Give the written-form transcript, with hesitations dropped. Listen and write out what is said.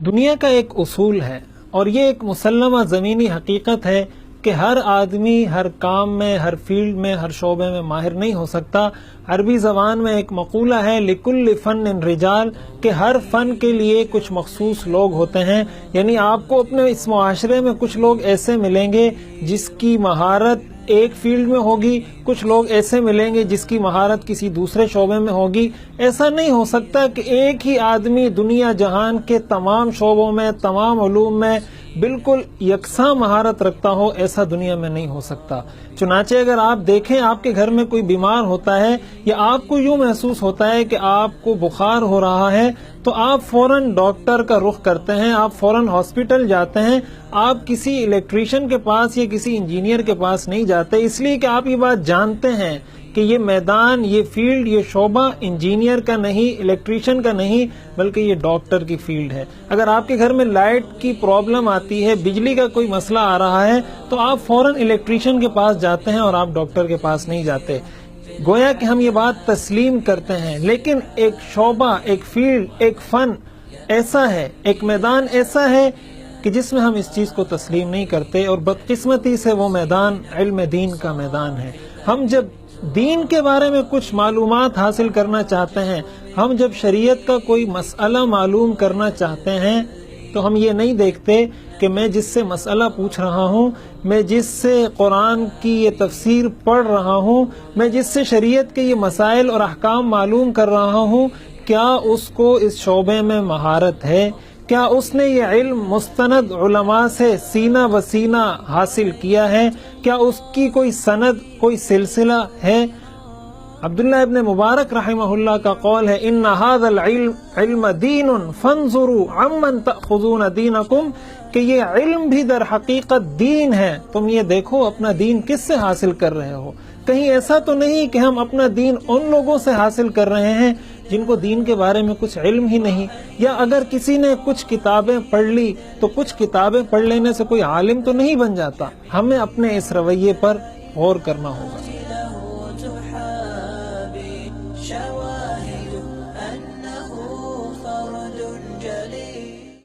دنیا کا ایک اصول ہے اور یہ ایک مسلمہ زمینی حقیقت ہے کہ ہر آدمی ہر کام میں، ہر فیلڈ میں، ہر شعبے میں ماہر نہیں ہو سکتا۔ عربی زبان میں ایک مقولہ ہے لِكُلِّ فَنٍ رِجَال، کہ ہر فن کے لیے کچھ مخصوص لوگ ہوتے ہیں۔ یعنی آپ کو اپنے اس معاشرے میں کچھ لوگ ایسے ملیں گے جس کی مہارت ایک فیلڈ میں ہوگی، کچھ لوگ ایسے ملیں گے جس کی مہارت کسی دوسرے شعبے میں ہوگی۔ ایسا نہیں ہو سکتا کہ ایک ہی آدمی دنیا جہان کے تمام شعبوں میں، تمام علوم میں بالکل یکساں مہارت رکھتا ہو، ایسا دنیا میں نہیں ہو سکتا۔ چنانچہ اگر آپ دیکھیں آپ کے گھر میں کوئی بیمار ہوتا ہے یا آپ کو یوں محسوس ہوتا ہے کہ آپ کو بخار ہو رہا ہے تو آپ فوراً ڈاکٹر کا رخ کرتے ہیں، آپ فوراً ہاسپٹل جاتے ہیں، آپ کسی الیکٹریشین کے پاس یا کسی انجینئر کے پاس نہیں جاتے، اس لیے کہ آپ یہ بات جانتے ہیں کہ یہ میدان، یہ فیلڈ، یہ شعبہ انجینئر کا نہیں، الیکٹریشین کا نہیں، بلکہ یہ ڈاکٹر کی فیلڈ ہے۔ اگر آپ کے گھر میں لائٹ کی پرابلم آتی ہے، بجلی کا کوئی مسئلہ آ رہا ہے تو آپ فوراً الیکٹریشین کے پاس جاتے ہیں اور آپ ڈاکٹر کے پاس نہیں جاتے۔ گویا کہ ہم یہ بات تسلیم کرتے ہیں، لیکن ایک شعبہ، ایک فیلڈ، ایک فن ایسا ہے، ایک میدان ایسا ہے کہ جس میں ہم اس چیز کو تسلیم نہیں کرتے، اور بدقسمتی سے وہ میدان علم دین کا میدان ہے۔ ہم جب دین کے بارے میں کچھ معلومات حاصل کرنا چاہتے ہیں، ہم جب شریعت کا کوئی مسئلہ معلوم کرنا چاہتے ہیں تو ہم یہ نہیں دیکھتے کہ میں جس سے مسئلہ پوچھ رہا ہوں، میں جس سے قرآن کی یہ تفسیر پڑھ رہا ہوں، میں جس سے شریعت کے یہ مسائل اور احکام معلوم کر رہا ہوں، کیا اس کو اس شعبے میں مہارت ہے؟ کیا اس نے یہ علم مستند علماء سے سینہ بسینہ حاصل کیا ہے؟ کیا اس کی کوئی سند، کوئی سلسلہ ہے؟ عبداللہ ابن مبارک رحمہ اللہ کا قول ہے ان هذا العلم دین فانظروا عمن تأخذون دینکم، کہ یہ علم بھی در حقیقت دین ہے، تم یہ دیکھو اپنا دین کس سے حاصل کر رہے ہو۔ کہیں ایسا تو نہیں کہ ہم اپنا دین ان لوگوں سے حاصل کر رہے ہیں جن کو دین کے بارے میں کچھ علم ہی نہیں، یا اگر کسی نے کچھ کتابیں پڑھ لی تو کچھ کتابیں پڑھ لینے سے کوئی عالم تو نہیں بن جاتا۔ ہمیں اپنے اس رویے پر غور کرنا ہوگا۔